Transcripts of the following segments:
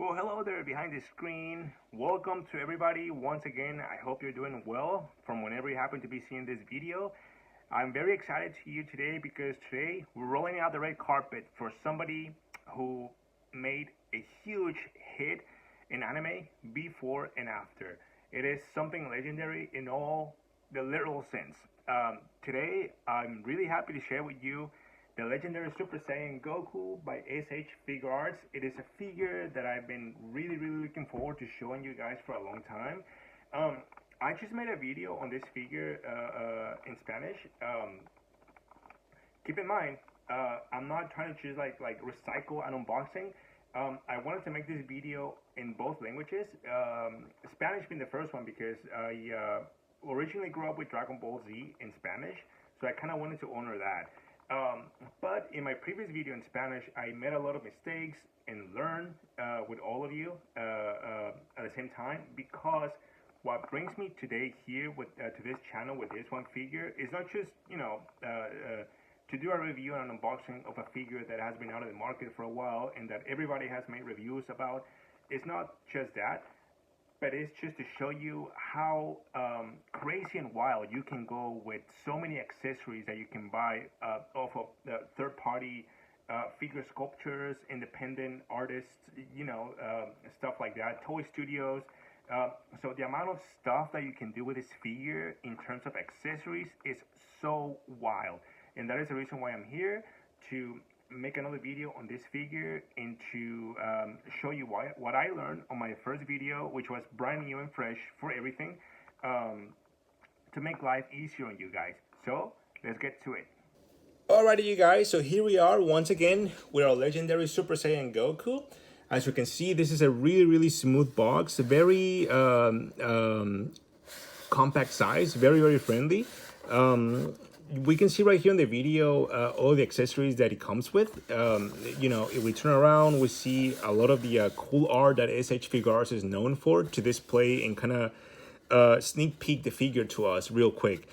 Well, hello there behind the screen. Welcome to everybody once again. I hope you're doing well from whenever you happen to be seeing this video. I'm very excited to you today because today we're rolling out the red carpet for somebody who made a huge hit in anime before and after. It is something legendary in all the literal sense. Today, I'm really happy to share with you the legendary Super Saiyan Goku by SH Figuarts. It is a figure that I've been really looking forward to showing you guys for a long time. I just made a video on this figure in Spanish. Keep in mind, I'm not trying to just like recycle an unboxing. I wanted to make this video in both languages. Spanish being the first one because I originally grew up with Dragon Ball Z in Spanish, so I kind of wanted to honor that. But in my previous video in Spanish, I made a lot of mistakes and learned with all of you at the same time, because what brings me today here with to this channel with this one figure is not just to do a review and an unboxing of a figure that has been out of the market for a while and that everybody has made reviews about. It's not just that, but it's just to show you how crazy and wild you can go with so many accessories that you can buy off of the third-party figure sculptures, independent artists, stuff like that, toy studios. So the amount of stuff that you can do with this figure in terms of accessories is so wild. And that is the reason why I'm here, to make another video on this figure and to show you what I learned on my first video, which was brand new and fresh for everything, to make life easier on you guys. So let's get to it. Alrighty, you guys, so here we are once again with our legendary Super Saiyan Goku. As you can see, this is a really smooth box, very compact size, very friendly. We can see right here in the video all the accessories that it comes with. If we turn around, we see a lot of the cool art that SH Figuarts is known for, to display and kind of sneak peek the figure to us real quick.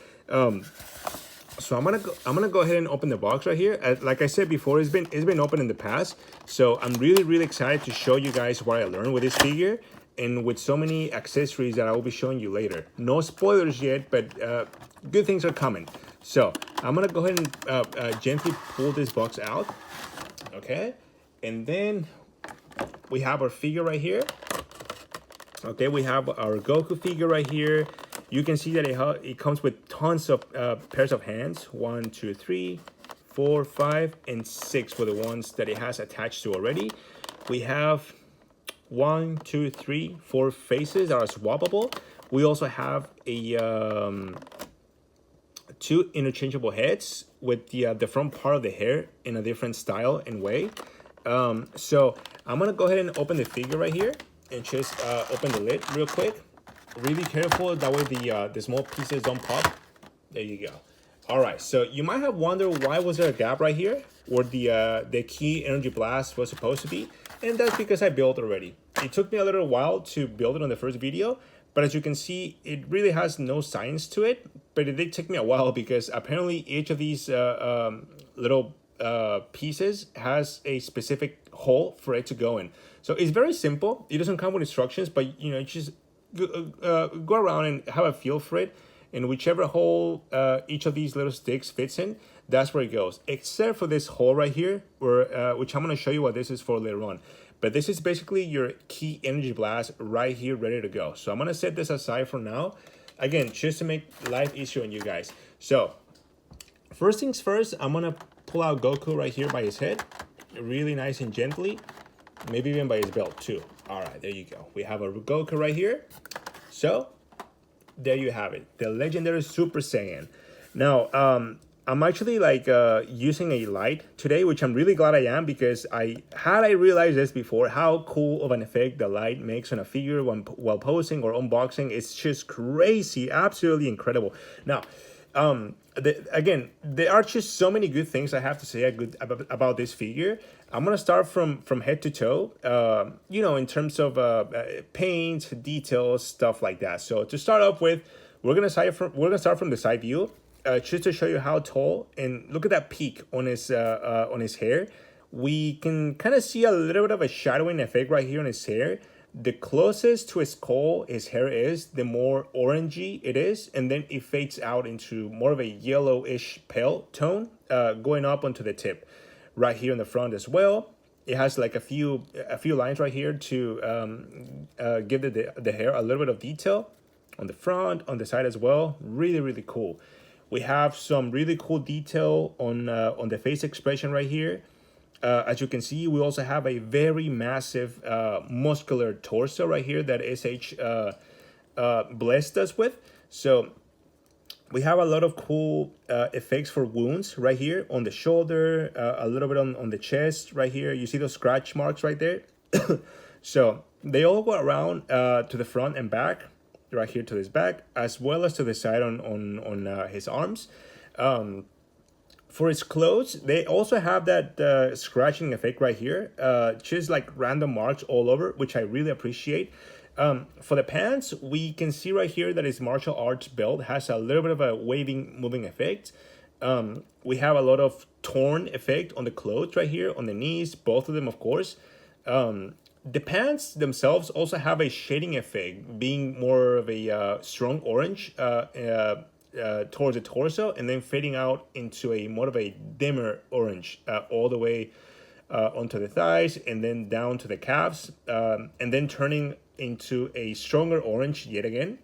So I'm gonna go ahead and open the box right here. Like I said before, it's been open in the past, so I'm really excited to show you guys what I learned with this figure and with so many accessories that I will be showing you later. No spoilers yet, but good things are coming. So I'm gonna go ahead and gently pull this box out, okay? And then we have our figure right here. Okay, we have our Goku figure right here. You can see that it comes with tons of pairs of hands. 1, 2, 3, 4, 5, and 6 for the ones that it has attached to already. We have 1, 2, 3, 4 faces that are swappable. We also have a 2 interchangeable heads with the front part of the hair in a different style and way. So I'm gonna go ahead and open the figure right here and just open the lid real quick. Really careful, that way the small pieces don't pop. There you go. All right, so you might have wondered why was there a gap right here where the key energy blast was supposed to be, and that's because I built already. It took me a little while to build it on the first video, but as you can see, it really has no science to it, but it did take me a while because apparently each of these little pieces has a specific hole for it to go in. So it's very simple. It doesn't come with instructions, but you just go around and have a feel for it, and whichever hole each of these little sticks fits in, that's where it goes, except for this hole right here, where which I'm going to show you what this is for later on. But this is basically your key energy blast right here, ready to go. So I'm going to set this aside for now, again, just to make life easier on you guys. So first things first, I'm going to pull out Goku right here by his head, really nice and gently, maybe even by his belt too. All right, there you go. We have a Goku right here. So there you have it, the legendary Super Saiyan. Now, I'm actually like using a light today, which I'm really glad I am, because I realized this before, how cool of an effect the light makes on a figure while posing or unboxing. It's just crazy, absolutely incredible. Now, again, there are just so many good things I have to say about this figure. I'm gonna start from head to toe, in terms of paint, details, stuff like that. So to start off with, we're gonna start from the side view, just to show you how tall, and look at that peak on his hair. We can kind of see a little bit of a shadowing effect right here on his hair. The closest to his skull his hair is, the more orangey it is, and then it fades out into more of a yellowish pale tone, going up onto the tip. Right here in the front as well, it has like a few lines right here to give the hair a little bit of detail on the front, on the side as well. Really, really cool. We have some really cool detail on the face expression right here. As you can see, we also have a very massive muscular torso right here that SH blessed us with. So we have a lot of cool effects for wounds right here on the shoulder, a little bit on the chest right here. You see those scratch marks right there? So they all go around to the front and back, right here to his back, as well as to the side on his arms. For his clothes, they also have that scratching effect right here, just like random marks all over, which I really appreciate. For the pants, we can see right here that his martial arts belt has a little bit of a waving, moving effect. We have a lot of torn effect on the clothes right here, on the knees, both of them, of course. The pants themselves also have a shading effect, being more of a strong orange towards the torso, and then fading out into a more of a dimmer orange all the way onto the thighs, and then down to the calves, and then turning into a stronger orange yet again.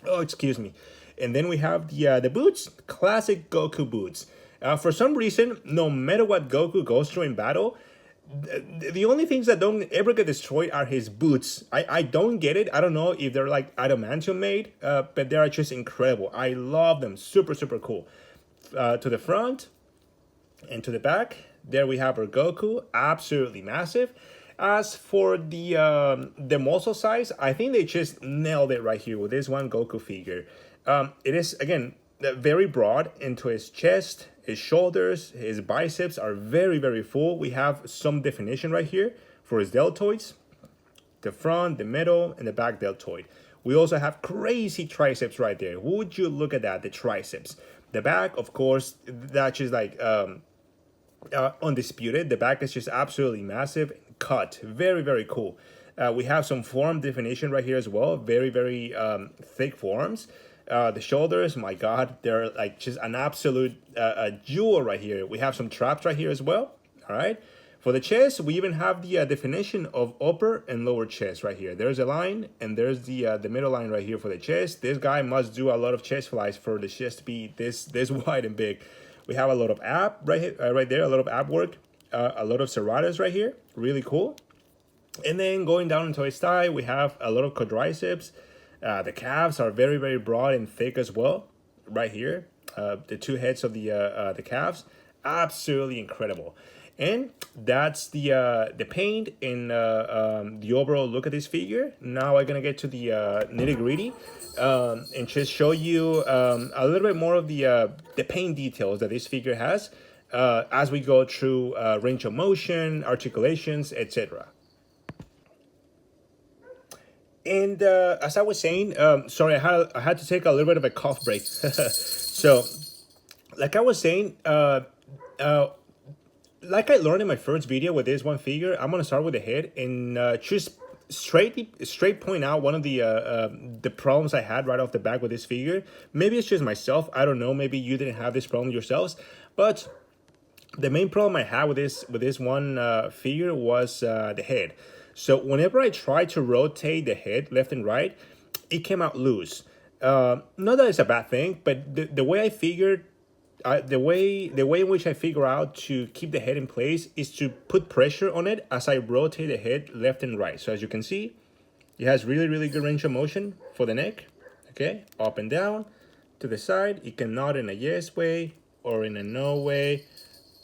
Oh, excuse me. And then we have the boots, classic Goku boots. For some reason, no matter what Goku goes through in battle, the only things that don't ever get destroyed are his boots. I don't get it. I don't know if they're like adamantium made, but they are just incredible. I love them. Super, super cool. To the front and to the back, there we have our Goku. Absolutely massive. As for the muscle size, I think they just nailed it right here with this one Goku figure. It is, again, very broad into his chest, his shoulders, his biceps are very, very full. We have some definition right here for his deltoids, the front, the middle, and the back deltoid. We also have crazy triceps right there. Would you look at that, the triceps? The back, of course, that's just like undisputed. The back is just absolutely massive. Cut, very, very cool. We have some form definition right here as well. Very, very thick forms. The shoulders, my God, they're like just an absolute jewel right here. We have some traps right here as well. All right. For the chest, we even have the definition of upper and lower chest right here. There's a line, and there's the middle line right here for the chest. This guy must do a lot of chest flies for the chest to be this wide and big. We have a lot of ab right here, right there, a lot of ab work, a lot of serratas right here. Really cool. And then going down into his thigh, we have a lot of quadriceps. The calves are very, very broad and thick as well, right here. The two heads of the calves, absolutely incredible. And that's the paint and the overall look at this figure. Now I'm gonna get to the nitty gritty and just show you a little bit more of the paint details that this figure has as we go through range of motion, articulations, etc. And as I was saying, sorry, I had to take a little bit of a cough break. So, like I was saying, like I learned in my first video with this one figure, I'm gonna start with the head and just straight point out one of the problems I had right off the back with this figure. Maybe it's just myself. I don't know. Maybe you didn't have this problem yourselves, but the main problem I had with this one figure was the head. So whenever I tried to rotate the head left and right, it came out loose. Not that it's a bad thing, but the way I figured, the way in which I figure out to keep the head in place is to put pressure on it as I rotate the head left and right. So as you can see, it has really, really good range of motion for the neck. Okay, up and down, to the side. It can nod in a yes way or in a no way,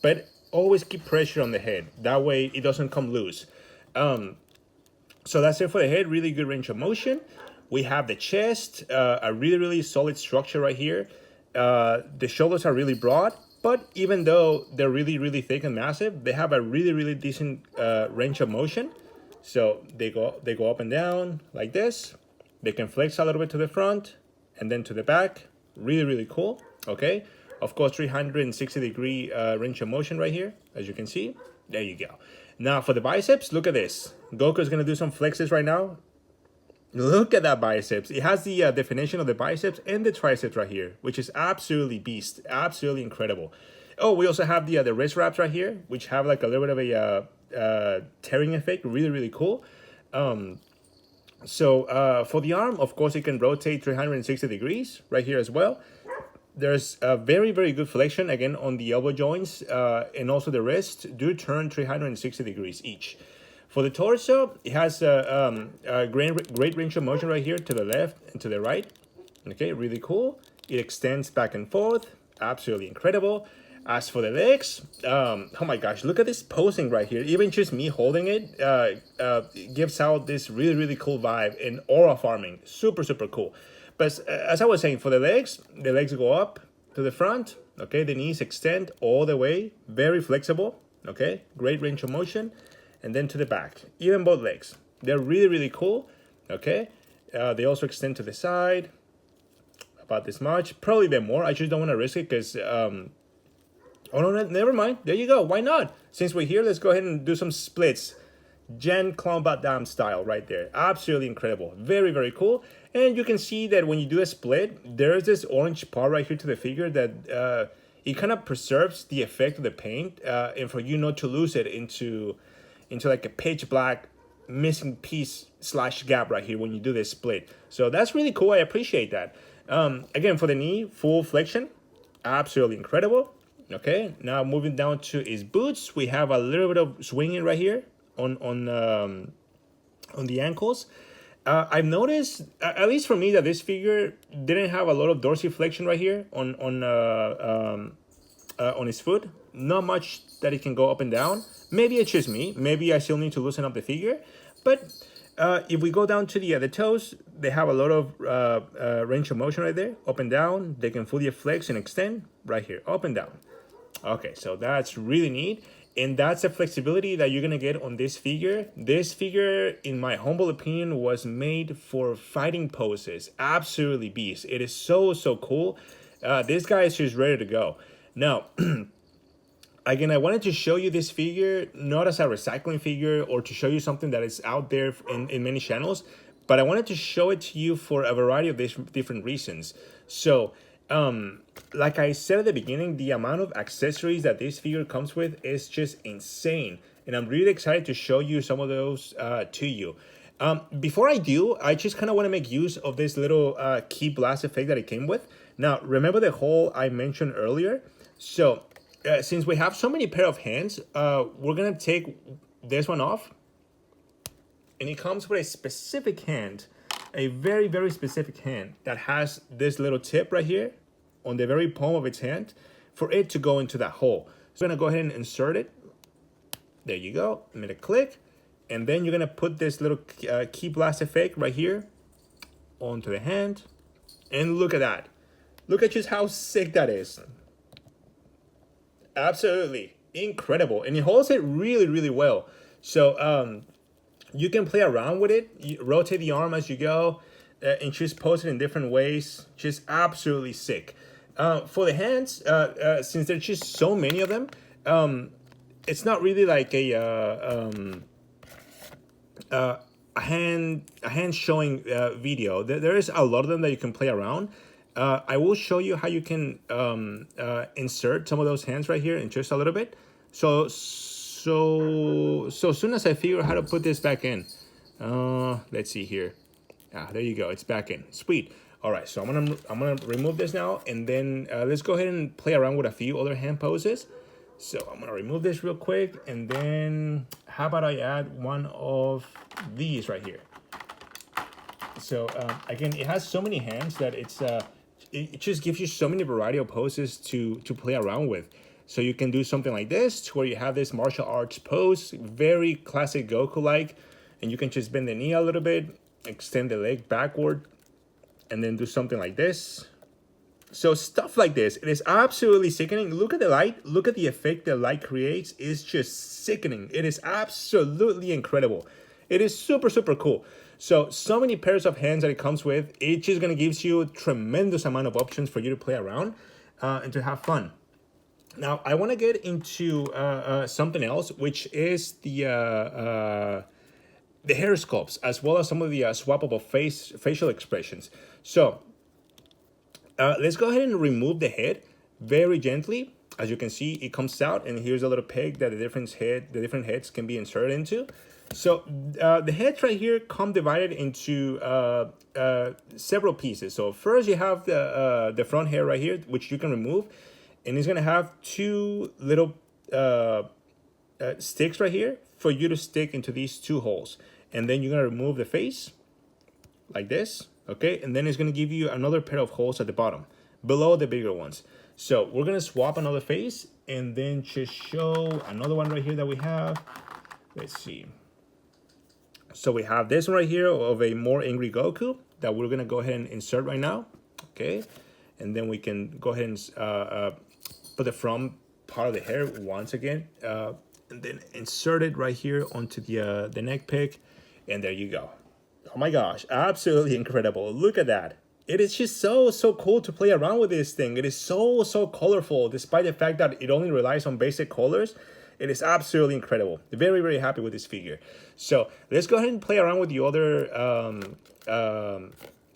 but always keep pressure on the head. That way it doesn't come loose. So that's it for the head. Really good range of motion. We have the chest, a really, really solid structure right here. The shoulders are really broad, but even though they're really, really thick and massive, they have a really, really decent range of motion. So they go up and down like this. They can flex a little bit to the front and then to the back. Really, really cool. Okay. Of course, 360-degree range of motion right here, as you can see. There you go. Now for the biceps, look at this. Goku is gonna do some flexes right now. Look at that biceps. It has the definition of the biceps and the triceps right here, which is absolutely beast, absolutely incredible. Oh, we also have the wrist wraps right here, which have like a little bit of a tearing effect. Really, really cool. So for the arm, of course, it can rotate 360 degrees right here as well. There's a very, very good flexion, again, on the elbow joints, and also the wrist do turn 360 degrees each. For the torso, it has a great range of motion right here to the left and to the right. Okay, really cool. It extends back and forth. Absolutely incredible. As for the legs, oh my gosh, look at this posing right here. Even just me holding it gives out this really, really cool vibe and aura farming. Super, super cool. But as I was saying, for the legs go up to the front. Okay, the knees extend all the way. Very flexible. Okay, great range of motion. And then to the back, even both legs. They're really, really cool. Okay, they also extend to the side. About this much. Probably a bit more. I just don't want to risk it because... oh, no, never mind. There you go. Why not? Since we're here, let's go ahead and do some splits. Jean-Claude Van Damme style right there. Absolutely incredible. Very, very cool. And you can see that when you do a split, there's this orange part right here to the figure that it kind of preserves the effect of the paint and for you not to lose it into like a pitch black missing piece / gap right here when you do this split. So that's really cool. I appreciate that. Again, for the knee, full flexion. Absolutely incredible. Okay, now moving down to his boots, we have a little bit of swinging right here on the ankles. I've noticed, at least for me, that this figure didn't have a lot of dorsiflexion right here on his foot. Not much that it can go up and down. Maybe it's just me. Maybe I still need to loosen up the figure. But if we go down to the toes, they have a lot of range of motion right there, up and down. They can fully flex and extend right here, up and down. Okay, so that's really neat. And that's the flexibility that you're going to get on this figure. This figure, in my humble opinion, was made for fighting poses. Absolutely beast. It is so, so cool. This guy is just ready to go. Now, again, I wanted to show you this figure, not as a recycling figure or to show you something that is out there in many channels, but I wanted to show it to you for a variety of different reasons. So, like I said at the beginning, the amount of accessories that this figure comes with is just insane. And I'm really excited to show you some of those to you. Before I do, I just kind of want to make use of this little key blast effect that it came with. Now, remember the hole I mentioned earlier? So, since we have so many pair of hands, we're going to take this one off. And it comes with a specific hand, a very, very specific hand that has this little tip right here on the very palm of its hand for it to go into that hole. So I'm going to go ahead and insert it. There you go. I'm going to click. And then you're going to put this little key blast effect right here onto the hand. And look at that. Look at just how sick that is. Absolutely incredible. And it holds it really, really well. So you can play around with it. You rotate the arm as you go and just pose it in different ways. Just absolutely sick. For the hands, since there's just so many of them, it's not really like a hand showing video. There is a lot of them that you can play around. I will show you how you can insert some of those hands right here in just a little bit. So soon as I figure out how to put this back in, let's see here. There you go. It's back in. Sweet. All right. So I'm gonna remove this now, and then let's go ahead and play around with a few other hand poses. So I'm gonna remove this real quick, and then how about I add one of these right here? So again, it has so many hands that it just gives you so many variety of poses to play around with. So you can do something like this, where you have this martial arts pose, very classic Goku-like, and you can just bend the knee a little bit, extend the leg backward, and then do something like this. So stuff like this, it is absolutely sickening. Look at the light, look at the effect the light creates. It's just sickening. It is absolutely incredible. It is super, super cool. So many pairs of hands that it comes with. It just gonna gives you a tremendous amount of options for you to play around. and to have fun. Now, I want to get into something else, which is the hair sculpts, as well as some of the swappable facial expressions. So let's go ahead and remove the head very gently. As you can see, it comes out, and here's a little peg that the different heads can be inserted into. So the heads right here come divided into several pieces. So first you have the front hair right here, which you can remove, and it's gonna have two little sticks right here for you to stick into these two holes. And then you're gonna remove the face like this, okay? And then it's gonna give you another pair of holes at the bottom, below the bigger ones. So we're gonna swap another face and then just show another one right here that we have. Let's see. So we have this one right here of a more angry Goku that we're gonna go ahead and insert right now, okay? And then we can go ahead and put the front part of the hair once again, and then insert it right here onto the neck pick, and there you go. Oh my gosh, absolutely incredible. Look at that. It is just so cool to play around with this thing. It is so colorful, despite the fact that it only relies on basic colors. It is absolutely incredible. Very happy with this figure. So let's go ahead and play around with the other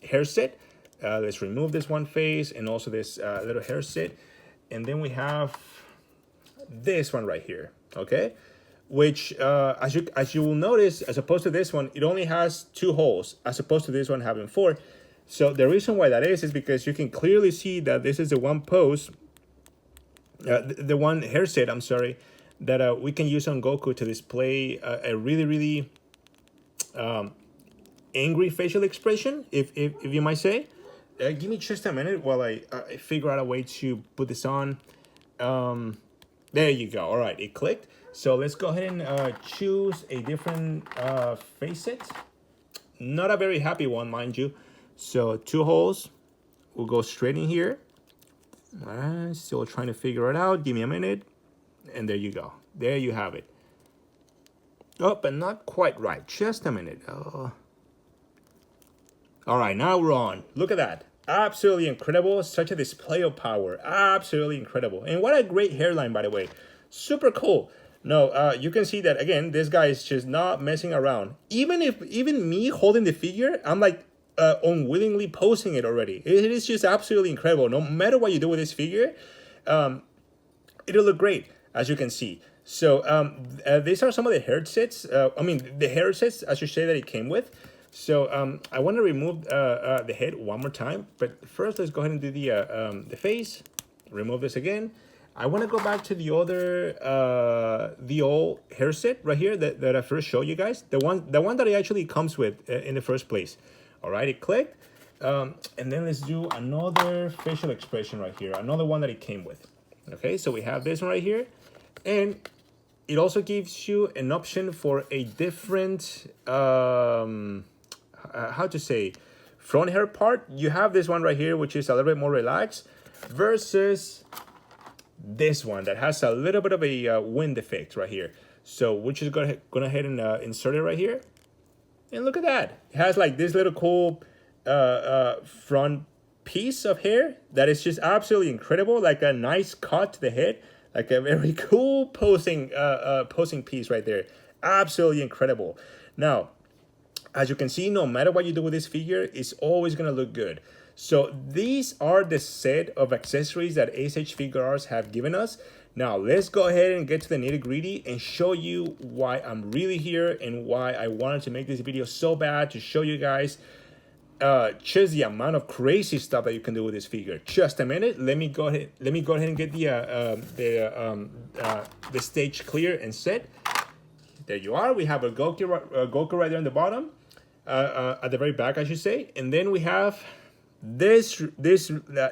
hair set. Let's remove this one face and also this little hair set. And then we have this one right here, okay? Which, as you will notice, as opposed to this one, it only has 2 holes, as opposed to this one having 4. So the reason why that is because you can clearly see that this is the one pose, the one hair set, I'm sorry, that we can use on Goku to display a really angry facial expression, if you might say. Give me just a minute while I figure out a way to put this on. There you go. All right, it clicked. So let's go ahead and choose a different face set. Not a very happy one, mind you. So 2 holes. We'll go straight in here. Still trying to figure it out. Give me a minute. And there you go. There you have it. Oh, but not quite right. Just a minute. All right, now we're on. Look at that. Absolutely incredible. Such a display of power. Absolutely incredible. And what a great hairline, by the way. Super cool. No, you can see that, again, this guy is just not messing around. Even me holding the figure, I'm like unwillingly posing it already. It is just absolutely incredible. No matter what you do with this figure, it'll look great, as you can see. So these are some of the hair sets. The hair sets, I should say, that it came with. So I want to remove the head one more time, but first let's go ahead and do the face. Remove this again. I want to go back to the other the old hair set right here that I first showed you guys. The one that it actually comes with in the first place. All right, it clicked. And then let's do another facial expression right here. Another one that it came with. Okay, so we have this one right here, and it also gives you an option for a different how to say, front hair part. You have this one right here, which is a little bit more relaxed, versus this one that has a little bit of a wind effect right here. So we're just gonna ahead and insert it right here, and look at that. It has like this little cool front piece of hair that is just absolutely incredible, like a nice cut to the head, like a very cool posing piece right there. Absolutely incredible. Now, as you can see, no matter what you do with this figure, it's always gonna look good. So these are the set of accessories that ASH Figuarts have given us. Now let's go ahead and get to the nitty gritty and show you why I'm really here and why I wanted to make this video so bad, to show you guys just the amount of crazy stuff that you can do with this figure. Just a minute. Let me go ahead and get the stage clear and set. There you are. We have a Goku right there on the bottom, at the very back, I should say, and then we have this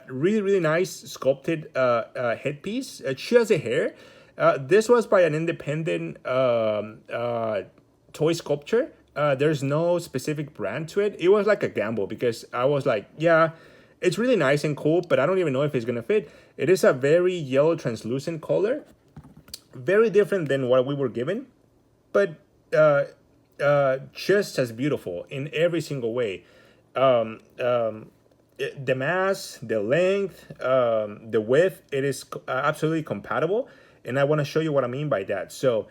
really nice sculpted headpiece, just a hair. This was by an independent toy sculpture. There's no specific brand to it. It was like a gamble because I was like, yeah, it's really nice and cool, but I don't even know if it's gonna fit. It is a very yellow translucent color, very different than what we were given, but just as beautiful in every single way. the mass, the length, the width, it is absolutely compatible. And I want to show you what I mean by that. So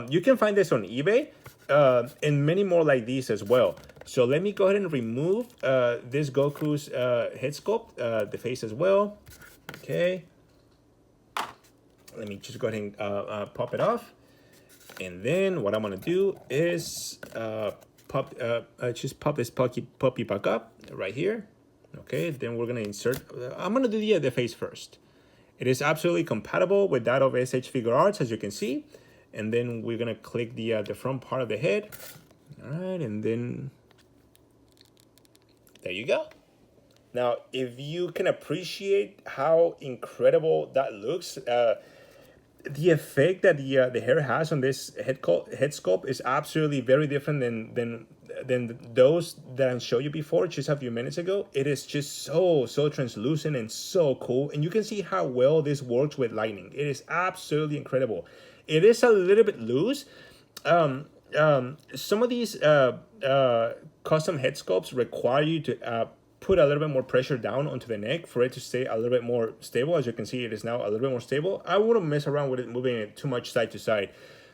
you can find this on eBay and many more like these as well. So let me go ahead and remove this Goku's head sculpt, the face as well. Okay. Let me just go ahead and pop it off. And then what I'm gonna do is just pop this puppy back up right here. Okay, then we're gonna insert. I'm gonna do the face first. It is absolutely compatible with that of SH Figuarts, as you can see. And then we're gonna click the front part of the head. All right, and then there you go. Now, if you can appreciate how incredible that looks, the effect that the hair has on this head sculpt is absolutely very different than those that I showed you before just a few minutes ago. It is just so translucent and so cool, and you can see how well this works with lighting. It is absolutely incredible. It is a little bit loose. Some of these custom head sculpts require you to put a little bit more pressure down onto the neck for it to stay a little bit more stable. As you can see, it is now a little bit more stable. I wouldn't mess around with it, moving it too much side to side.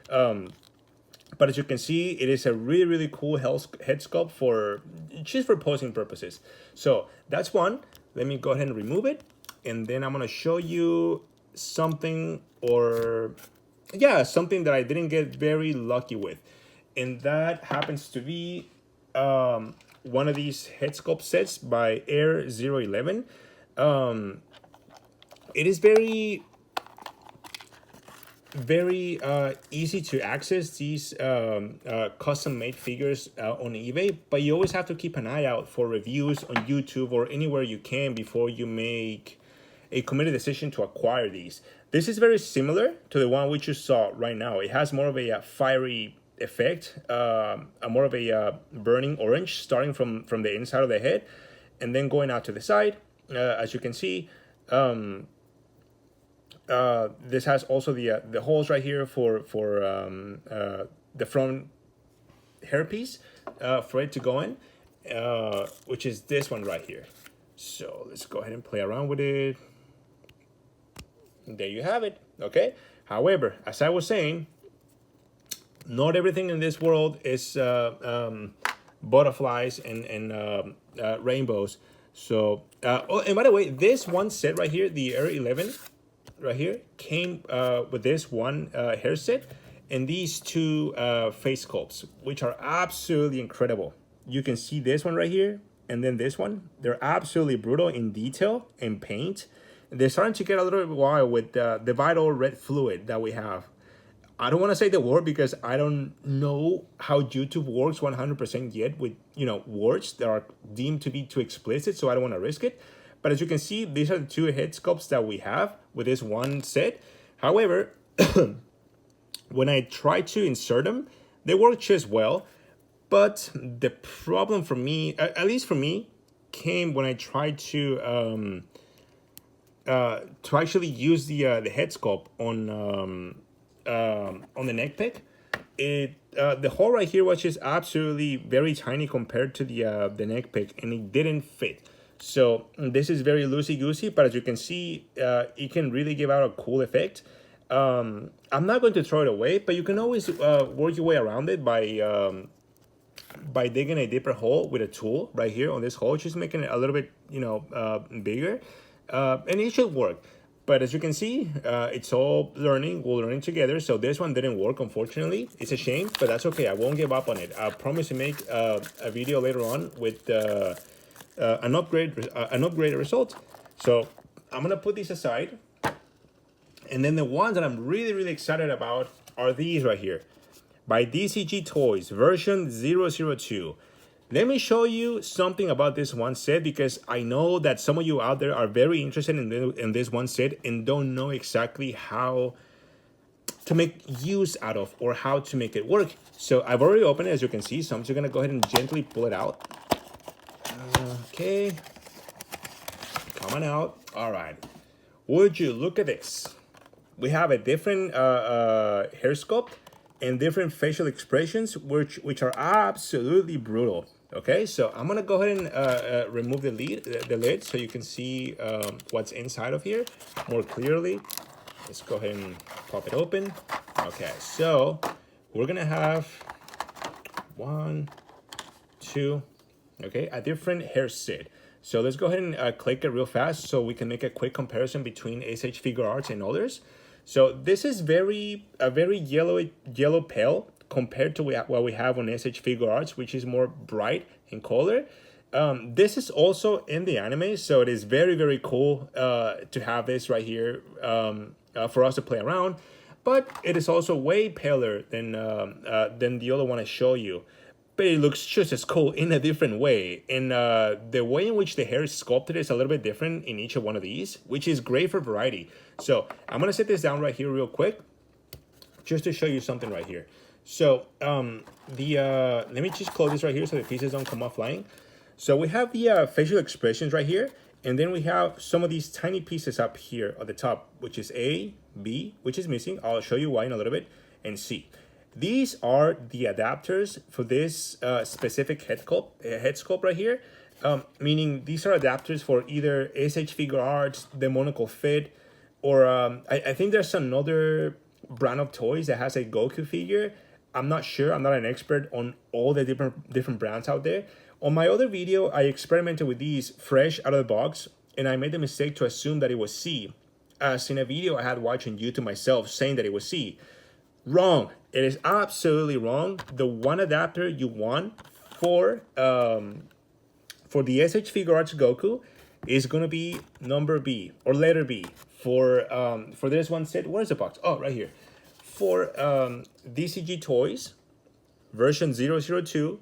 But as you can see, it is a really cool head sculpt for just for posing purposes. So that's one. Let me go ahead and remove it. And then I'm gonna show you something, or yeah, something that I didn't get very lucky with. And that happens to be one of these head sculpt sets by Air 011. It is very easy to access these custom made figures on eBay, but you always have to keep an eye out for reviews on YouTube or anywhere you can before you make a committed decision to acquire these. This is very similar to the one which you saw right now. It has more of a fiery effect, more of a burning orange starting from the inside of the head and then going out to the side. As you can see, this has also the holes right here for the front hairpiece for it to go in, which is this one right here. So let's go ahead and play around with it. There you have it. Okay. However, as I was saying, not everything in this world is butterflies and rainbows. So, oh, and by the way, this one set right here, the Air 11 right here, came with this one hair set and these two face sculpts, which are absolutely incredible. You can see this one right here and then this one. They're absolutely brutal in detail and paint. They're starting to get a little bit wild with the vital red fluid that we have. I don't want to say the word because I don't know how YouTube works 100% yet with, words that are deemed to be too explicit, so I don't want to risk it. But as you can see, these are the two head sculpts that we have with this one set. However, when I try to insert them, they work just well. But the problem for me, at least for me, came when I tried to actually use the head sculpt on the neck pick. The hole right here was just absolutely very tiny compared to the neck pick, and it didn't fit. So this is very loosey-goosey, but as you can see, it can really give out a cool effect. I'm not going to throw it away, but you can always work your way around it by digging a deeper hole with a tool right here on this hole, just making it a little bit, bigger, and it should work. But as you can see, it's all learning. We're learning together. So this one didn't work, unfortunately. It's a shame, but that's okay. I won't give up on it. I promise to make a video later on with an upgraded result. So I'm gonna put these aside. And then the ones that I'm really excited about are these right here, by DCG Toys, version 002. Let me show you something about this one set, because I know that some of you out there are very interested in this one set and don't know exactly how to make use out of or how to make it work. So I've already opened it, as you can see, so I'm just gonna go ahead and gently pull it out. Okay, coming out. All right, would you look at this? We have a different hair sculpt and different facial expressions, which are absolutely brutal. Okay, so I'm gonna go ahead and remove the lid so you can see what's inside of here more clearly. Let's go ahead and pop it open. Okay, so we're gonna have 1, 2, okay, a different hair set. So let's go ahead and click it real fast so we can make a quick comparison between SH Figuarts and others. So this is a very yellow pale compared to what we have on SH Figuarts, which is more bright in color. This is also in the anime, so it is very cool to have this right here for us to play around. But it is also way paler than the other one I show you. But it looks just as cool in a different way. And the way in which the hair is sculpted is a little bit different in each of one of these, which is great for variety. So I'm gonna set this down right here real quick, just to show you something right here. So let me just close this right here so the pieces don't come off flying. So we have the facial expressions right here, and then we have some of these tiny pieces up here at the top, which is A, B, which is missing. I'll show you why in a little bit, and C. These are the adapters for this specific head sculpt right here, meaning these are adapters for either SH Figuarts, the Monocle Fit, or I think there's another brand of toys that has a Goku figure. I'm not sure. I'm not an expert on all the different brands out there. On my other video, I experimented with these fresh out of the box, and I made the mistake to assume that it was C, as in a video I had watching YouTube myself saying that it was C. Wrong. It is absolutely wrong. The one adapter you want for the SH Figuarts Goku is gonna be number B or letter B. For this one set, where's the box? Oh, right here. For DCG Toys version 002,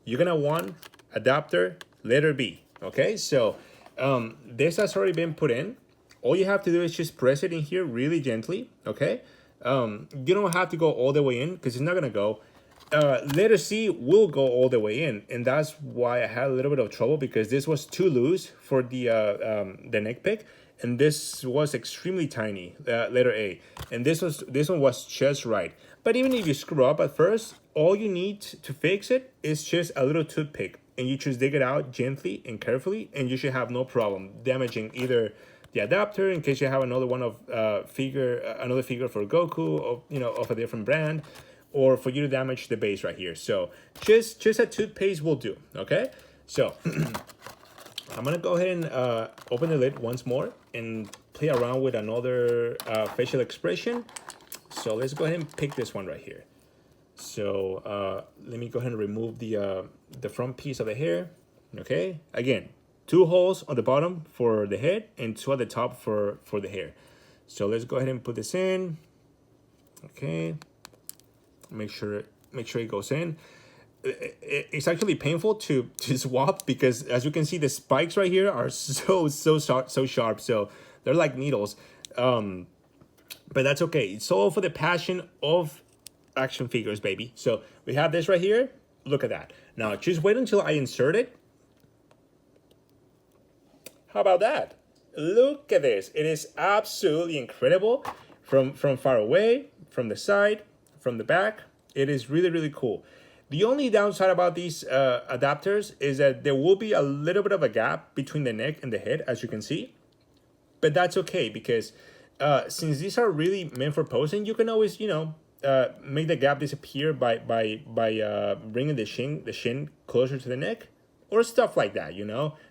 you're gonna want adapter letter B. Okay, so this has already been put in. All you have to do is just press it in here really gently. Okay. You don't have to go all the way in because it's not gonna go. Letter C will go all the way in, and that's why I had a little bit of trouble, because this was too loose for the neck pick, and this was extremely tiny, letter A, and this one was just right. But even if you screw up at first, all you need to fix it is just a little toothpick, and you just dig it out gently and carefully, and you should have no problem damaging either the adapter in case you have another one of another figure for Goku of a different brand, or for you to damage the base right here. So just a toothpaste will do. Okay, so I'm gonna go ahead and open the lid once more and play around with another facial expression. So let's go ahead and pick this one right here. So let me go ahead and remove the front piece of the hair. Okay, again, 2 holes on the bottom for the head and 2 at the top for the hair. So let's go ahead and put this in. Okay, make sure it goes in. It's actually painful to swap, because as you can see, the spikes right here are so sharp. So they're like needles. But that's okay. It's all for the passion of action figures, baby. So we have this right here. Look at that. Now just wait until I insert it. How about that? Look at this. It is absolutely incredible from far away, from the side, from the back. It is really cool. The only downside about these adapters is that there will be a little bit of a gap between the neck and the head, as you can see. But that's okay, because since these are really meant for posing, you can always, make the gap disappear by bringing the shin closer to the neck, or stuff like that.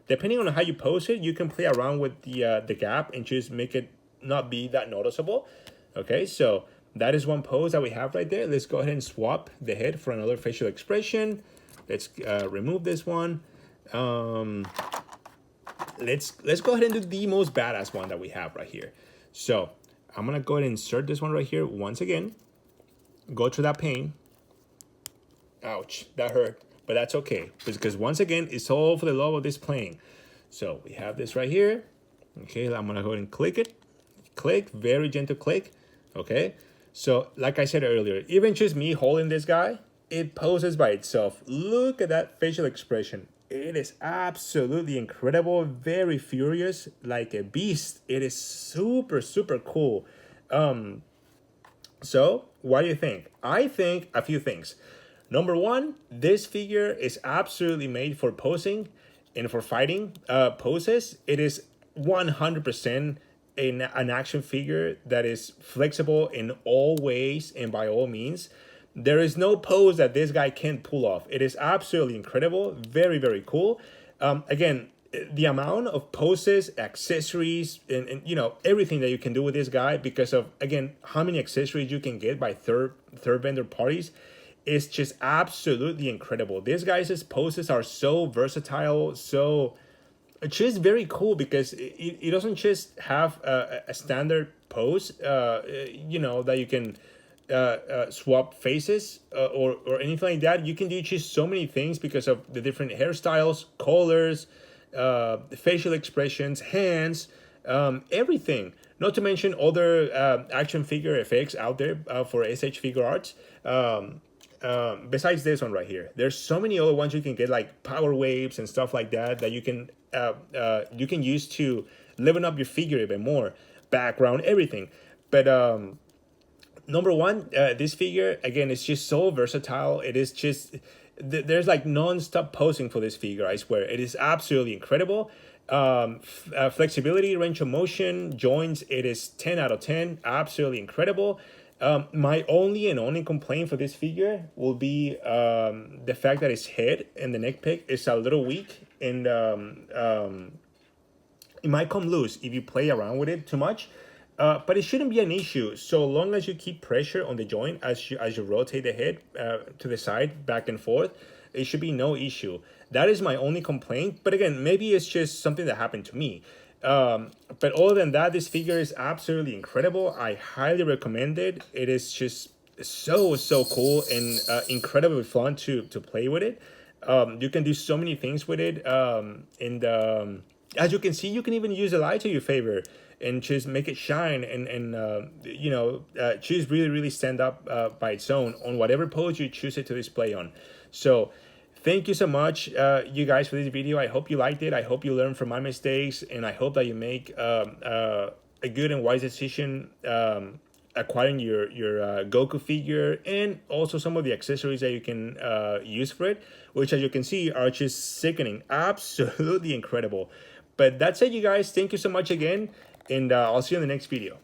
Depending on how you pose it, you can play around with the gap and just make it not be that noticeable. Okay, so that is one pose that we have right there. Let's go ahead and swap the head for another facial expression. Let's remove this one. Let's go ahead and do the most badass one that we have right here. So I'm gonna go ahead and insert this one right here once again. Go through that pain. Ouch, that hurt, but that's okay, because once again, it's all for the love of this playing. So we have this right here. Okay, I'm gonna go ahead and click it. Click, very gentle click. Okay, so like I said earlier, even just me holding this guy, it poses by itself. Look at that facial expression. It is absolutely incredible, very furious, like a beast. It is super cool. So what do you think? I think a few things. Number one, this figure is absolutely made for posing and for fighting poses. It is 100% an action figure that is flexible in all ways and by all means. There is no pose that this guy can't pull off. It is absolutely incredible. Very, very cool. Again, the amount of poses, accessories, and you know everything that you can do with this guy, because of again how many accessories you can get by third vendor parties, is just absolutely incredible. These guys' poses are so versatile, so it's just very cool because it doesn't just have a standard pose, you know, that you can swap faces or anything like that. You can do just so many things because of the different hairstyles, colors, facial expressions, hands, everything. Not to mention other action figure effects out there for SH Figuarts. Besides this one right here, there's so many other ones you can get, like power waves and stuff like that, that you can use to liven up your figure even more, background, everything. But number one, this figure again is just so versatile. It is just there's like non-stop posing for this figure. I swear, it is absolutely incredible. Flexibility, range of motion, joints, it is 10 out of 10. Absolutely incredible. My only complaint for this figure will be the fact that its head and the neck peg is a little weak, and it might come loose if you play around with it too much. But it shouldn't be an issue so long as you keep pressure on the joint as you rotate the head to the side, back and forth. It should be no issue. That is my only complaint. But again, maybe it's just something that happened to me. But other than that, this figure is absolutely incredible. I highly recommend it. It is just so cool and incredibly fun to play with it. You can do so many things with it. As you can see, you can even use the light to your favor and just make it shine and you know, just really stand up by its own on whatever pose you choose it to display on. So thank you so much, you guys, for this video. I hope you liked it. I hope you learned from my mistakes, and I hope that you make a good and wise decision acquiring your Goku figure, and also some of the accessories that you can use for it, which, as you can see, are just sickening, absolutely incredible. But that's it, you guys. Thank you so much again, and I'll see you in the next video.